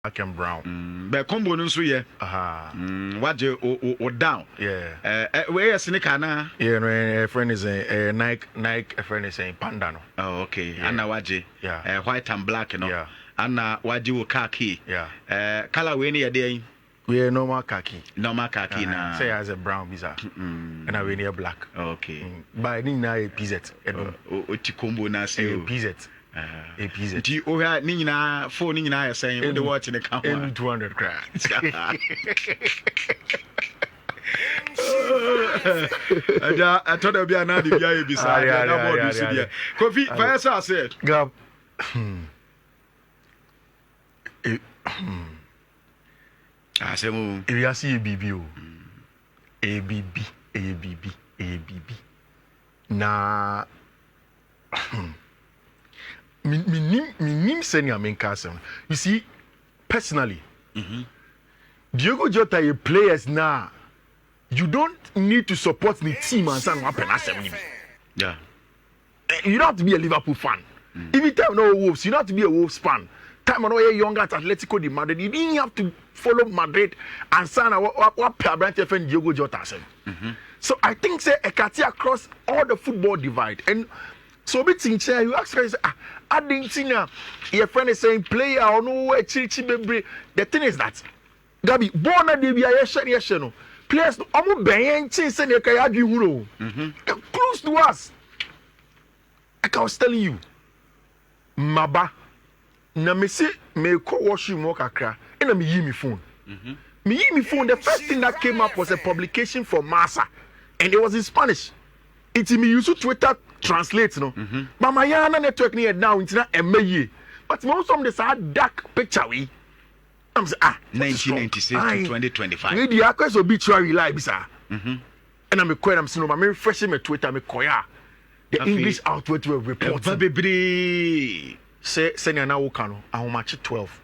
and brown. But combo no so yeah. What you or down? Yeah. Where is Nico na? Yeah, no, friend is a Nike. A friend is a Panda. No. Oh, okay. Yeah. Anna waje. Yeah. White and black, you know. Yeah. Anna waje khaki. Yeah. Color we near there. We are normal khaki. Normal khaki na. Say as a brown visa. And I we near black. Okay. But I think now a PZ. O combo na say a PZ. A PZ. Ti o ha ni nyina phone ni nyina saying we the watch in the camera. 200 crowns. I thought there'd be another guy beside you. Kofi, first I said. Gab. I say, if you see ABB. Na. Me sending a main castle. You see, personally, Diogo Jota is players now. You don't need to support the team and say what happen. Yeah. You don't have to be a Liverpool fan. Even time no Wolves, you don't have to be a Wolves fan. Time when you're younger at Atletico de Madrid, you didn't have to follow Madrid and sign what branch friend Diogo Jota said. So I think say a cut across all the football divide. And so bit in chair, you ask guys, I didn't see your friend is saying player or no way chichi. The thing is that Gabi, born a DBI no players almost bang chase and you close to us. Like I was telling you, Maba, na me say me co wash you more kakra, and me me phone. Me phone. The first thing that came up was a publication from BARÇA, and it was in Spanish. It's me use Twitter translate no. But my yana network near now it's not a but most of the dark picture we. I'm saying 1996 to 2025. We the acquest obituary live sir. And I'm a quite I'm saying I'm refreshing my Twitter me koya. The English outlet will report. Say you now can how much 12.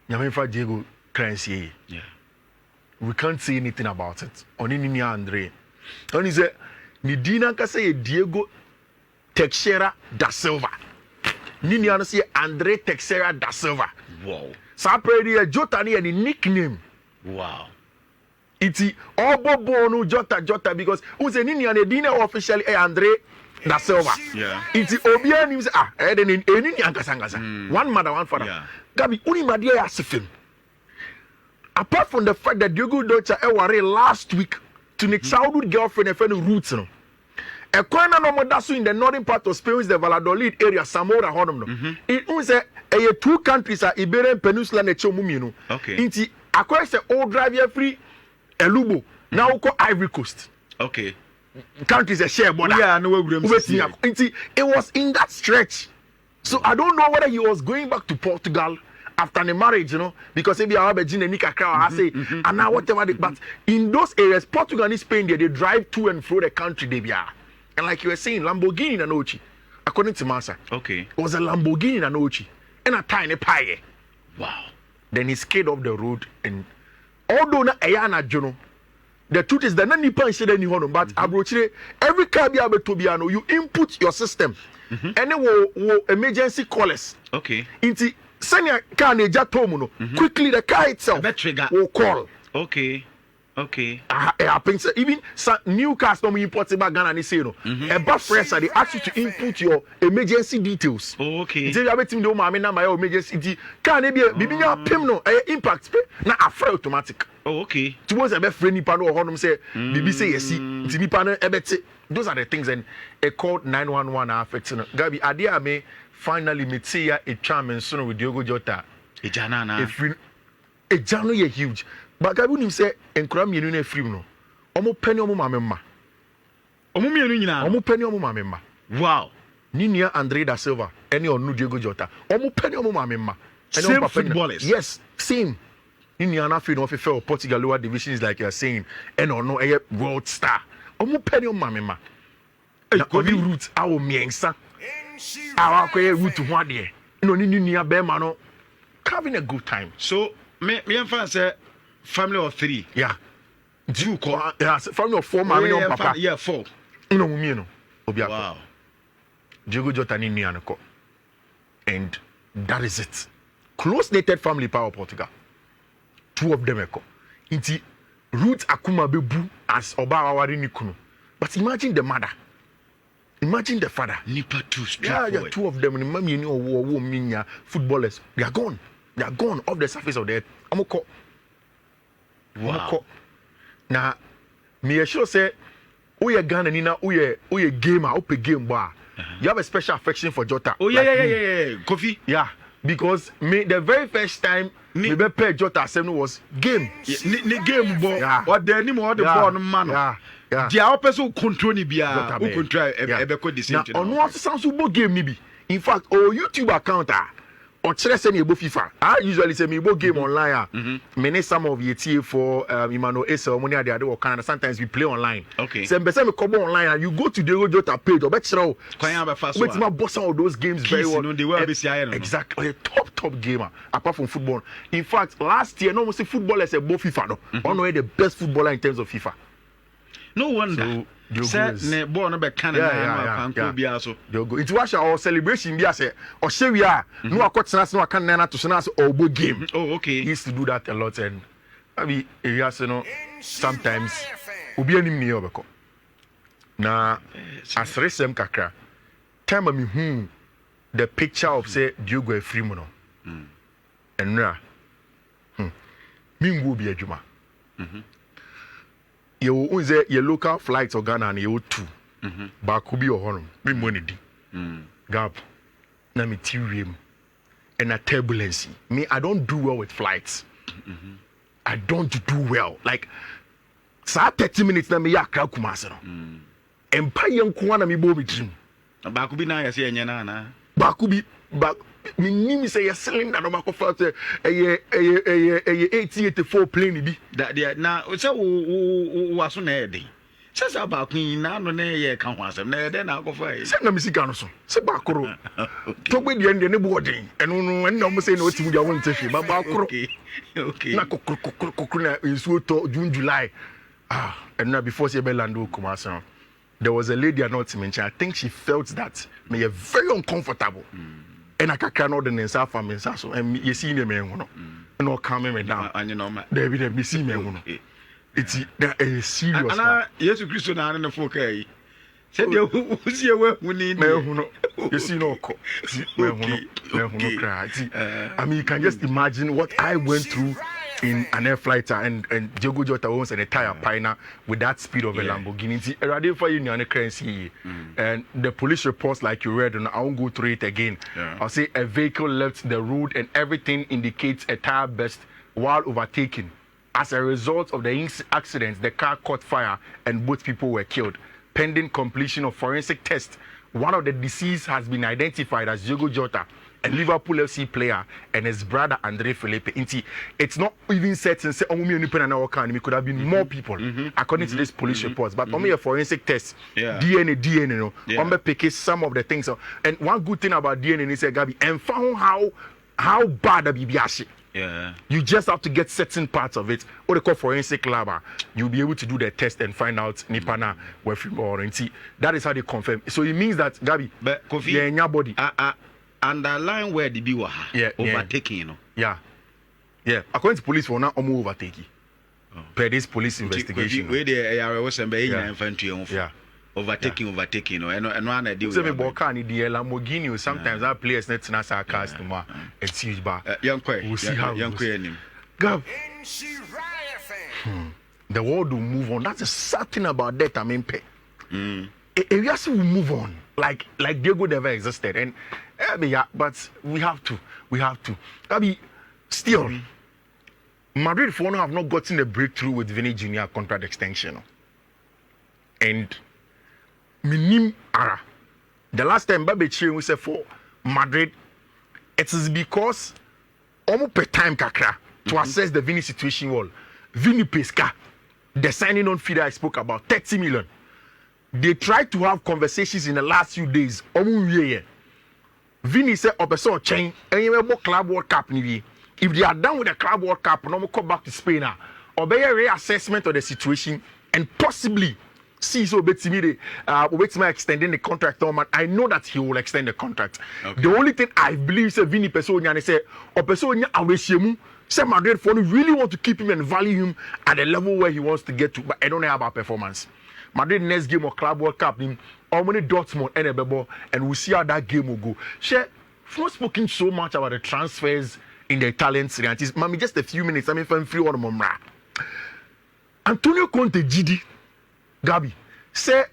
Nyame Diego Clancy. Yeah. We can't say anything about it. Only Nini Andre. And he said Nidina can say Diego Teixeira da Silva. Nini ano say Andre Teixeira da Silva. Wow. Sapre Jota ni any nickname. Wow. It's Obobono Jota because who's a Nini and Dina officially Andre da Silva. Yeah. It's Obia names then in any Ankasangasa. One mother, one father. Yeah. Gabi Uni Madia Asifim. Apart from the fact that Diogo Jota were last week to the childhood girlfriend and friend roots no. A corner no modasu in the northern part of Spain is the Valladolid area, Zamora Honum no. It was a two countries are Iberian Peninsula and Chomumi no. Okay. Inti across the old drive free Elubo now called Ivory Coast. Okay. Countries a share border. Yeah, no way. It was in that stretch. So I don't know whether he was going back to Portugal after the marriage, you know, because if you have a Gina Nika crowd, I say, and now whatever. But in those areas, Portugal and Spain, they drive to and fro the country they be. And like you were saying, Lamborghini and Ochi, according to Masa, okay, it was a Lamborghini and Ochi and a tiny pie. Wow. Then he skated off the road, and although na ayana jono, the truth is that none nipa said any honor, but abrochire every car be able to be you input your system, and then will emergency callers. Okay. Inti senior car neja tomu no quickly the car itself will call. Okay. Happens even new cars no import back Ghana ni say no. About fresh they ask you to input your emergency details. Oh, okay. Inti you betim do maame na my emergency inti car ne bibi nya pim no impact pay na afre automatic. Oh, okay. Towards a be friend nipa no honum say bibi say yesi inti nipa no ebete. Those are the things and a called 911 affect no. Gabi ade ame finally me see ya a charm and soon with Diogo Jota. Ejana na. Ejano ye huge. But Gabi nim say enkura mienu na free no. Omo penny omo maame ma. Omo mienu nyina. Omo penny omo maame ma. Wow. Ninia Andre da Silva any onu Diogo Jota. Omo penny omo maame ma. Same footballers. Yes, same. Ninia na fi no fi fair Portugal lower divisions like you are saying. And no a world star. Omo penny omo maame ma. Na obi route awo miensa. Awa koye route ho ade. No ni ninia be ma no having a good time. So me fan say family of 3. Yeah. Do call family of 4 mama and papa. Yeah, 4. No me no. Obiako. Wow. Diogo Jota ni nua no ko. And That is it. Close-knitted family power Portugal. 2 of them echo. Inti Ruth Akuma Bebu as Oba Awari Nikuno. But imagine the mother. Imagine the father. Nipa too yeah, 2 of them. Footballers. They are gone. They are gone off the surface of the earth. Amoko. Wow. Now, me sure say, Oye Ghana Nina, Oye gamer, Ope game bar. You have a special affection for Jota. Oh, yeah. Kofi. Yeah. Because me, the very first time me be play Jota'S was game. Ni game ball. What the name of the ball man. Yeah. The opposite control ni bia. Who control ebe the same thing. Now, on sounds so game ni bi. In fact, YouTube account or say me about FIFA. I usually say me about game online. Many some of your TA for Emmanuel Esa money at the other Canada. Sometimes we play online. Okay. So me come online and you go to the Jota page or bet you Wait, my boss all those games very well. They will be exactly a top gamer apart from football. In fact, last year no one say football as a both FIFA no. One the best footballer in terms of FIFA. No wonder. Say ne ball no be Canada can be also. Diogo. It was our celebration be say or say we are no akotena no kan na to sena or bo game. Oh okay. He used to do that a lot and I mean areas no sometimes obi anim ne obeko. Na asresem kakra. Time me the picture of say Diogo Efrimu no. Enra. Mingu bi adwuma. You unze your local flights or Ghana and you 2. Back be or honor. Me money di. Gap. Na me tirium. And a turbulence. Me, I don't do well with flights. I don't do well. Like, sa 30 minutes na me ya kra kumase no. Empire nko na me bo be dream. Back be na yesi enya na. Back be back me nimi say your cylinder no mako fa say 8084 plane bi that there na say wo so na e dey say ba kun na no na ye ka ho asem na e dey na akofa e say na misika no so say ba koro to gbe die ne bo odin eno no en na mo say na otimu dia won tehwe ba koro okay na kokoro na nsuo to June July and now before she be land o Kumasi there was a lady at not mention I think she felt that me very uncomfortable. And I can't order in South Family, so and you see me, man, no coming down. And you know, David, me see me, it's a serious. And yes, Christian, and the folk, said you see a work we need. You see, no, I mean, you can just imagine what I went through in an air flight and Diogo Jota owns an entire pina with that speed of a Lamborghini. Ready for you and currency. And the police reports, like you read, and I won't go through it again. I'll say a vehicle left the road and everything indicates a tire burst while overtaking. As a result of the accident, the car caught fire and both people were killed. Pending completion of forensic tests, one of the deceased has been identified as Diogo Jota, a Liverpool FC player, and his brother Andre Felipe. It's not even certain say it could have been more people according to these police reports. But only a forensic test, DNA, no, pick some of the things. And one good thing about DNA is that Gabi and found how bad the BBS. Yeah. You just have to get certain parts of it. What they call forensic lab. You'll be able to do the test and find out Nipana where from or that is how they confirm. So it means that Gabi, but Kofi, in your body. Underline where the biwa overtaking, you know. Yeah. According to police, for now, almost overtaking. Per this police investigation. Where the AR was infantry overtaking, you know, and one I deal with. Lamborghini, sometimes our players net to our cars tomorrow. It's huge bar. We'll see how young queen. Gav. The world will move on. That's the sad thing about that. I mean, areas will move on. Like Diego never existed. And but we have to. Still, Madrid for now have not gotten a breakthrough with Vinny Jr. contract extension. And Minim Ara. The last time Babechi we said for Madrid, it is because almost per time kakra to assess the Vinny situation wall. Vinny Pesca, the signing on fee that I spoke about, 30 million. They tried to have conversations in the last few days. Vinny said, "Opeso chain, and you have Club World Cup. If they are done with the Club World Cup, no more come back to Spain. Or be a reassessment of the situation, and possibly see so betimi extending the contract on man. I know that he will extend the contract. Okay. The only thing I believe is Vini Pesonia say or Pesonia awesiemu say Madrid for really want to keep him and value him at the level where he wants to get to, but I don't know about performance. Madrid next game of Club World Cup him how many Dortmund and we'll see how that game will go. Share not spoken so much about the transfers in the Italian Serie A. Mami, just a few minutes. I mean, from free on Momra. Antonio Conte GD Gabi say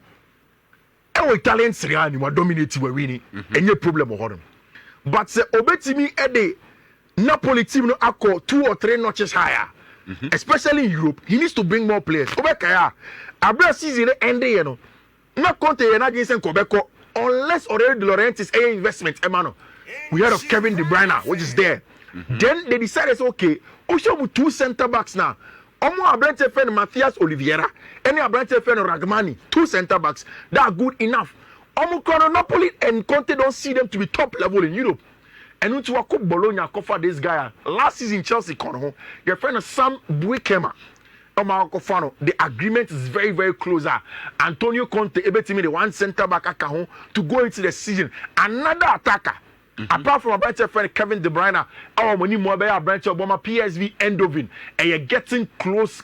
our Italian Serie A ni wa dominate we winning. Any problem with them. But say obetimi ede Napoli team no akọ 2 or 3 notches higher. Especially in Europe, he needs to bring more players. Obekaya, abra season ending, you know. Not Conte and Agency Kobeko, unless already De Laurentiis a investment, Emano. We heard of Kevin De Bruyne, which is there. Then they decided, okay, also with 2 center backs now. Omo Abrante Fen Matthias Oliveira, any Abrante Fen Ragmani, 2 center backs, that are good enough. Omo Kono Napoli and Conte don't see them to be top level in Europe. And when you Bologna cover this guy last season Chelsea Kono, your friend Sam Buikema. The agreement is very, very close. Antonio Conte ebetimi the 1 center back akaho to go into the season. Another attacker. Apart from a branch friend Kevin De Bruyne, our money more by a branch of Obama PSV Eindhoven, and you're getting close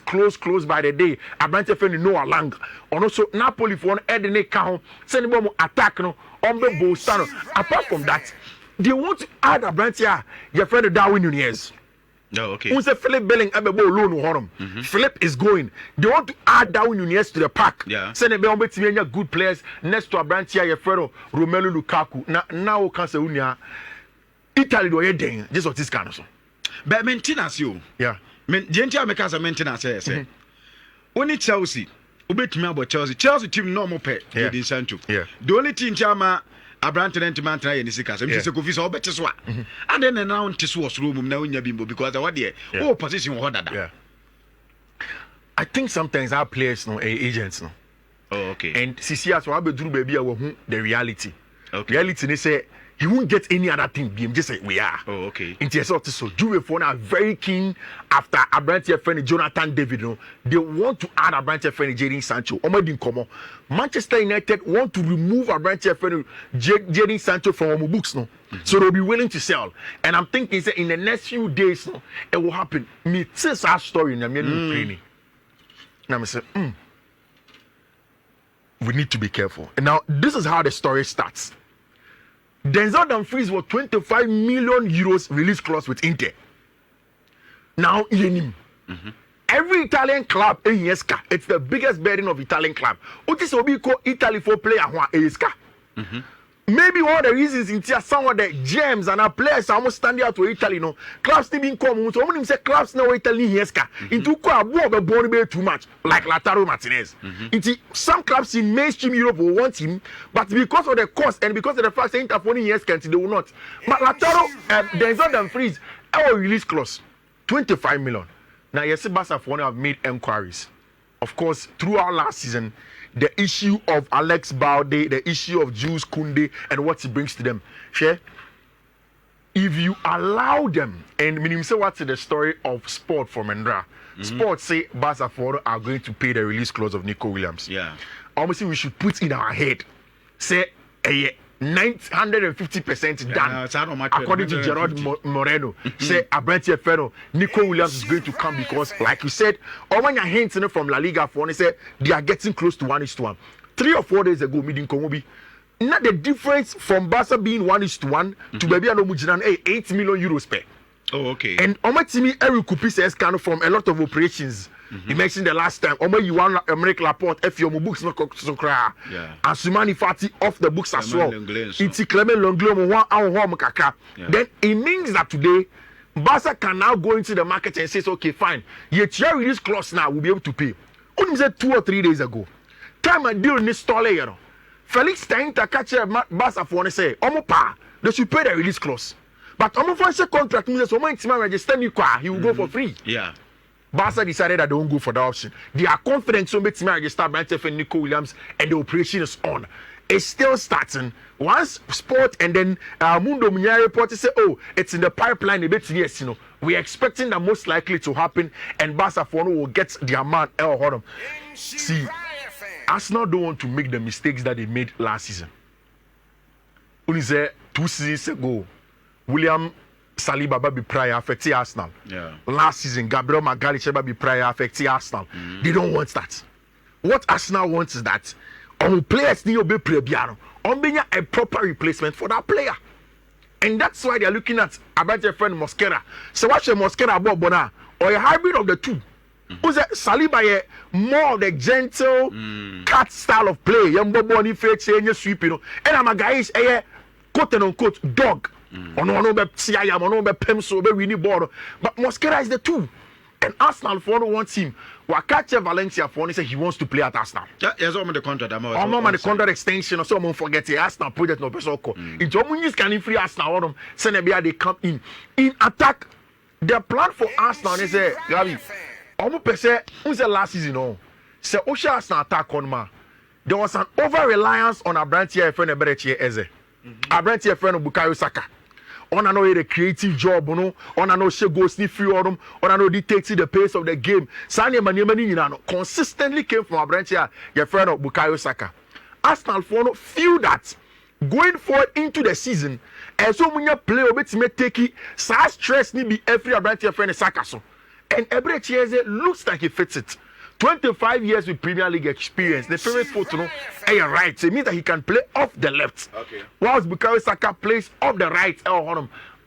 by the day. A branch friend Noah Lang. And also Napoli for one Edene Cajon, send them attack no on the Bolstano. Apart from that, they want to add a branch here, your friend Darwin Nunez. No, okay. Who's a Philip Belling loan Philip is going. They want to add Darwin Nunez to the pack. Yeah. Send a bell between good players next to a branch here, your friend Romelu Lukaku. Now can say Unia Italy do anything. Just what this kind of so. But maintenance you. Yeah. Gentle make us a maintenance say. Only Chelsea. Ubetimi about Chelsea. Chelsea team normal pay. Yeah. Yeah. The only team chama Abrante and Mantra and Sika. So Mr. Kofi so better swat. And then announced this was room now in Yabimbo because I want the position what that. Yeah. I think sometimes our players know agents no. Oh, okay. And CC as well be do baby the reality. Okay. Reality they say he won't get any other thing. Be just say we are. Oh, okay. In TSL so Juve for now very keen after Abrante friend Jonathan David. No, they want to add Abrante friend Jadon Sancho. Omedin Komo. Manchester United want to remove Abrante friend Jadon Sancho from our books. No, so they'll be willing to sell. And I'm thinking say in the next few days, no, it will happen. Me this our story in the training. Now I say, we need to be careful. And now this is how the story starts. Denzel Dumfries was 25 million euros release clause with Inter. Now, every Italian club in Yesca, it's the biggest burden of Italian club. Otis Obiko Italy for player Eska. Maybe one of the reasons in here, some of the gems and our players are almost standing out to Italy. No clubs still being common. So when say clubs now Italy Yesca, into born too much, like Lautaro Martinez. Some clubs in mainstream Europe will want him, but because of the cost and because of the fact that Inter for Yesca, they will not. But Lautaro, Denzel Dumfries, our release clause, 25 million. Now, yes, Barca have made inquiries. Of course, throughout last season, the issue of Alex Balde, the issue of Jules Koundé, and what he brings to them. Share. If you allow them, and meaning say what's the story of Sport from Mendra? Sport say Barca are going to pay the release clause of Nico Williams. Yeah. Obviously, we should put in our head, say, 950% done. According to Gerard Moreno, say Abrante Ferro, Nico Williams is going to come because, like you said, all when you're hinting from La Liga for, they say they are getting close to 1:1. 3 or 4 days ago, meeting Komobi. Not the difference from Barca being 1:1 to Baby and Omujinan 8 million euros per. Oh, okay. And Omatimi Eric Kupi says kind of from a lot of operations. You mentioned the last time. Omo you want American Laporte if your books not so cry. Yeah. And Sumani Fati off the books as well. It's Clement Longley Then it means that today Barca can now go into the market and say, okay, fine. Yet your release clause now will be able to pay. Only said 2 or 3 days ago. Time and deal in this store, you know. Felix Stein to catch Barca for say, Omo pa, they should pay the release clause. But Omo for a contract means Omo intima register new car, he will go for free. Yeah. Barca decided that they won't go for that option. They are confident so make register Brandon and Nico Williams and the operation is on. It's still starting. Once Sport and then Mundo Munya report say, oh, it's in the pipeline a bit. Yes, you know, we're expecting that most likely to happen and Barca will get their man El Hodom. See, Arsenal don't want to make the mistakes that they made last season. Only say 2 seasons ago, William Saliba baby prior affected Arsenal. Yeah. Last season, Gabriel Magalhaes baby prior affected Arsenal. They don't want that. What Arsenal wants is that on players need to be prebiano, on being a proper replacement for that player. And that's why they are looking at about your friend Mosquera. So what's your Mosquera about Bona? Or a hybrid of the two? Who's that Saliba more of the gentle cat style of play? Young Boboni face and you sweep, you know. And I'm a guy is a quote and unquote dog. On no be CIAM, on no be Pemso, be winning board. But Mosquera is the two. And Arsenal for no wants him. Wakache Valencia for say he wants to play at Arsenal. Yes, I'm the contract. I'm on the contract extension, or so I'm forget the Arsenal project no person call. It's almost can free Arsenal or them. Senebia they come in attack. The plan for Arsenal is a Gabi. Almost per se, who's the last season? No, say Osha Arsenal attack on ma. There was an over reliance on Abrantia friend Eberechi Eze. Abrantia friend Bukayo Saka. On know the creative job, no. On know she goes sniff free on know dictating the pace of the game. Sanya Mani consistently came from Abrantia, your friend of Bukayo Saka. Arsenal feel that going forward into the season, and so when you play a bit to take it, such stress need be every Abrantia friend Saka so. And Eberechi looks like he fits it. 25 years with Premier League experience. The favorite photo, no, and you're right. So it means that he can play off the left. Okay. Whilst Bukayo Saka plays off the right.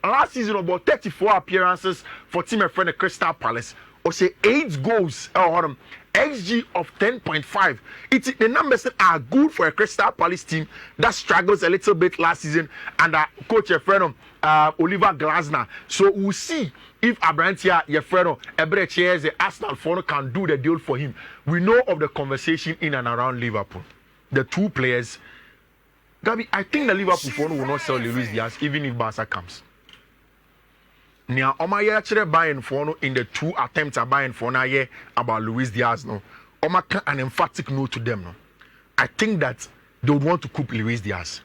Last season, about 34 appearances for team and friend Crystal Palace. Or say 8 goals. XG of 10.5. The numbers are good for a Crystal Palace team that struggles a little bit last season. And coach your friend Oliver Glasner. So we'll see if Abrantia, your friend Eberechi, the Arsenal fan can do the deal for him. We know of the conversation in and around Liverpool. The two players. Gabi, I think the Liverpool fan will not sell Luis Diaz even if BARÇA comes. Now, Oma actually buying for in the 2 attempts at buying for now about Luis Diaz. No, Oma an emphatic no to them. No, I think that they would want to keep Luis Diaz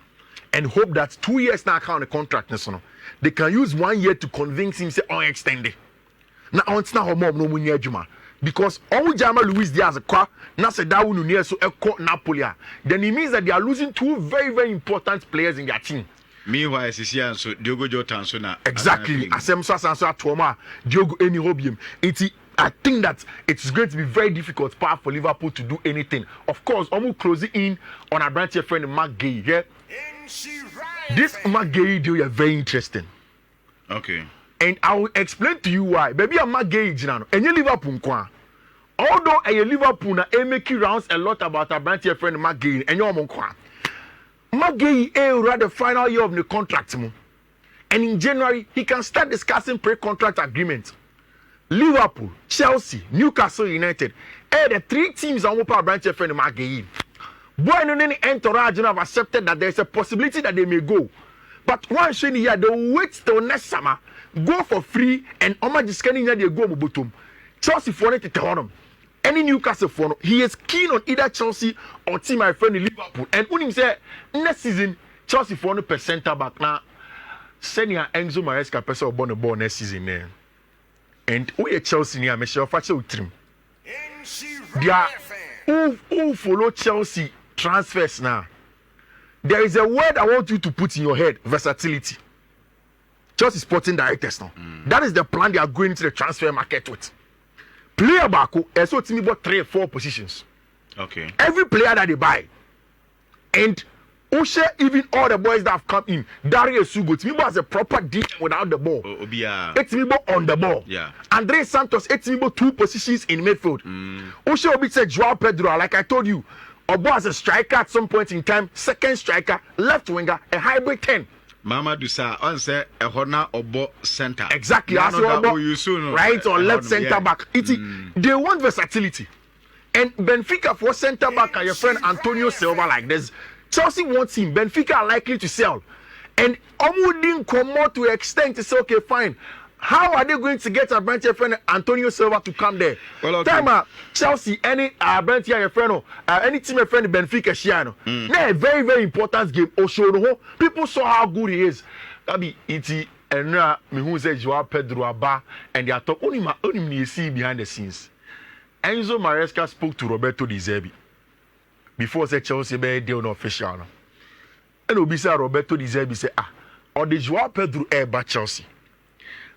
and hope that 2 years now count the contract. No, they can use 1 year to convince him say extend it. Now, it's not more no money Juma because all Jama Luis Diaz na say that will near so Napoli. Then it means that they are losing 2 very very important players in their team. Meanwhile, so Diogo Jota and so now. Exactly. Asemsa Sansa Toma, Diogo Eni Hobium. I think that it's going to be very difficult part for Liverpool to do anything. Of course, almost closing in on our branch friend Mark Gay. Yeah? This Mark Gay deal is very interesting. Okay. And I will explain to you why. Baby, I'm Mark Gay, and you Liverpool. Although a Liverpool na make rounds a lot about our branch friend Mark Gay, and you're Magay at the final year of the contract. And in January, he can start discussing pre-contract agreements. Liverpool, Chelsea, Newcastle United, the 3 teams on Whopper branch friend Magay. Boy, no any entourage have accepted that there's a possibility that they may go. But once in here, they'll wait till next summer, go for free, and Oma Jiskani they go bottom. Chelsea for it to tell them. Any Newcastle fan, he is keen on either Chelsea or team my friend in Liverpool. And when he say next season, Chelsea for 100% center back now. Senior Enzo Maresca person will born a ball next season there. And we Chelsea near Michelle Fache with him. They are who follow Chelsea transfers now. There is a word I want you to put in your head: versatility. Chelsea sporting directors now. That is the plan they are going into the transfer market with. Player back, so to me about 3 or 4 positions. Okay. Every player that they buy, and Osha, even all the boys that have come in, Darius Sugo, to me as a proper deep without the ball. It's me on the ball. Yeah. Andre Santos, it's me 2 positions in midfield. Osha Obi said Joao Pedro, like I told you, Obo as a striker at some point in time, second striker, left winger, a hybrid 10. Mama Dusa on say a Hona Obo center. Exactly. As Obo, right or left center back. They want versatility. And Benfica for center back and your friend Antonio Silva like this. Chelsea wants him. Benfica are likely to sell. And Omu didn't come more to extent to say, okay, fine. How are they going to get a branch friend Antonio Silva to come there? Well, okay. Time Chelsea, any branch your friend, any team friend Benfica, Shiano. Now a very, very important game. Oshono, people saw how good he is. That be it. And now me who say Joao Pedro Abba, and they are talking only you see behind the scenes. Enzo Maresca spoke to Roberto Di Zerbi. before say Chelsea be deal no official no. And obi say Roberto De Zerbi say or the Joao Pedro by Chelsea.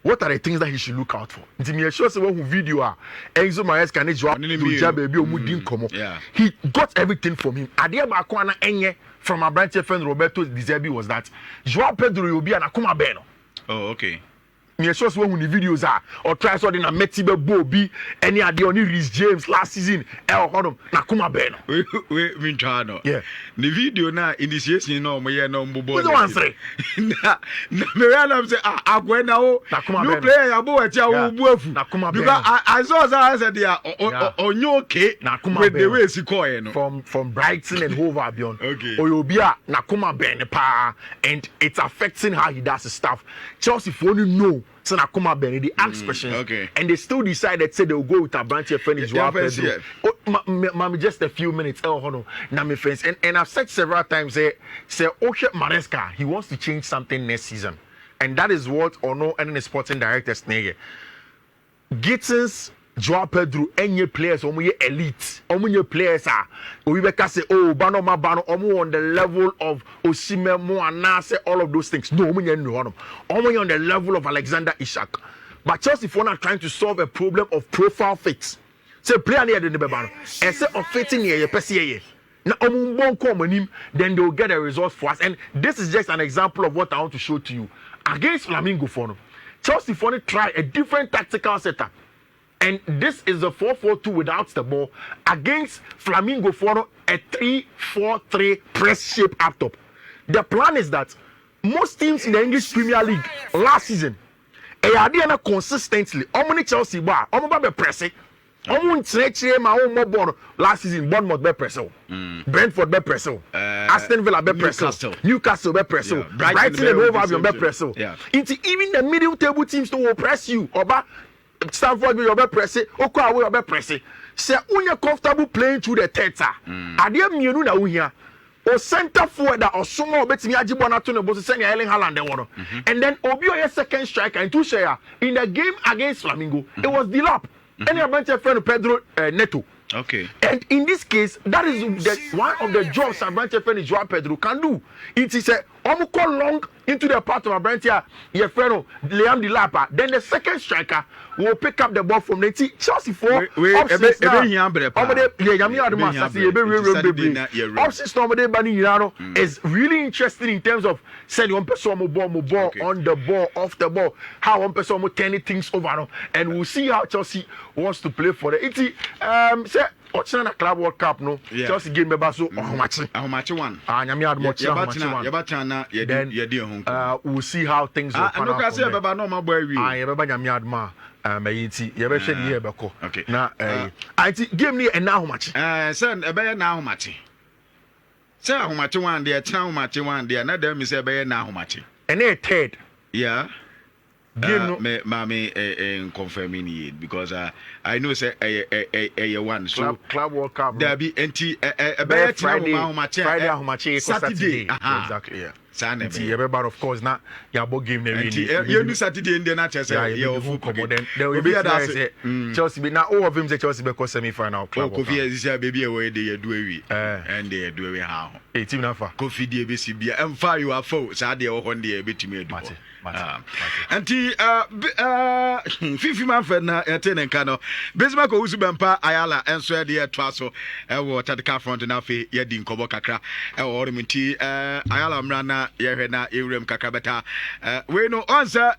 What are the things that he should look out for? Nti me sure say one video Enzo Maresca and Joao Pedro baby omudin komo. He got everything from him. Ade ba ko na enye from a branch friend Roberto De Zerbi was that Joao Pedro obi na kuma be no. Oh, okay. Me sure say when the videos or try so na Metibe Bobi any ade oni Reece James last season hodom na kuma be no. We try no. Yeah. The video na initiation no mo ye no mbobo. What's the answer? Na me realize say agwena o. You play ya bo etia wo buafu. Na kuma be. Because I saw say they are onyoke with the way she call no. From Brighton and Hove Albion. Okay. Oyobia na kuma be ne pa and it's affecting how he does his stuff. Chelsea for only know so na kuma be the ask questions. Okay. And they still decided say they'll go with a branch of friend Joao Pedro. Just a few minutes na me friends and I've said several times say Oshe Maresca he wants to change something next season. And that is what Ono and the sporting directors nege. Gittins Joao Pedro any players omo elite omo players we be say bano omo on the level of Osimhen mo anase all of those things no omo on the level of Alexander Isak. But Chelsea for not trying to solve a problem of profile fits. Say player near the bebano and say of fitting here pesi na then they will get a result for us. And this is just an example of what I want to show to you. Against Flamingo for Chelsea for try a different tactical setup. And this is a 4-4-2 without the ball against Flamingo for a 3-4-3 press shape up top. The plan is that most teams in the English Premier League last season, consistently, how many Chelsea bar, how many pressing, how many my own ball last season, Bournemouth be pressing, Brentford be pressing, Aston Villa be pressing, Newcastle be pressing, Brighton and Hove Albion be pressing. Even the middle table teams to press you, Oba. Stanford will be pressing, Okwa will be pressing. Say, when comfortable playing through the theater, Adia Mienu na uya, or center forward or someone betting Ajibona to the boss, send Erling Haaland, and then Obio a second striker and two share in the game against Flamingo. It was Dilap, and a bunch of friend Pedro Neto. Okay. And in this case, that is one of the jobs a branch friend Joao Pedro can do. It is a long into the part of a branch here, your friend Liam Dilapa. Then the second striker will pick up the ball from the Chelsea for is really interesting in terms of sending one person on the ball, off the ball, how one person will turn things over, and we'll see how Chelsea wants to play for it. Say Ochina Club World Cup no Chelsea game be so ahomachi one nyame admochi then we'll see how things will pan out. Say beba no ma boy wi beba nyame adma mayinti ye be hwe ni ye beko na anti game ni na ahomachi say e be na ahomachi say ahomachi one dey tena ahomachi one dey na dem say e be na ahomachi and a third me confirming it because I know say a one so club World Cup there be anti Friday Saturday exactly Sunday but of course na ya bo game na we you do Saturday in the na say you full come then we be say Chelsea be na all of him say Chelsea be semi final club Kofi is baby away dey do we and they do we how team na fa Kofi dey be si bia emfa you are for say dey o hon dey betimi edu anti Fiifi Manfred na etenenka no Bezima ko usu bempa Ayala enso de etwa so e wo tactical front na fe ye di nkobo kakra e wo oremti Ayala mra na ye hwe na ewrem kakra beta we no onsa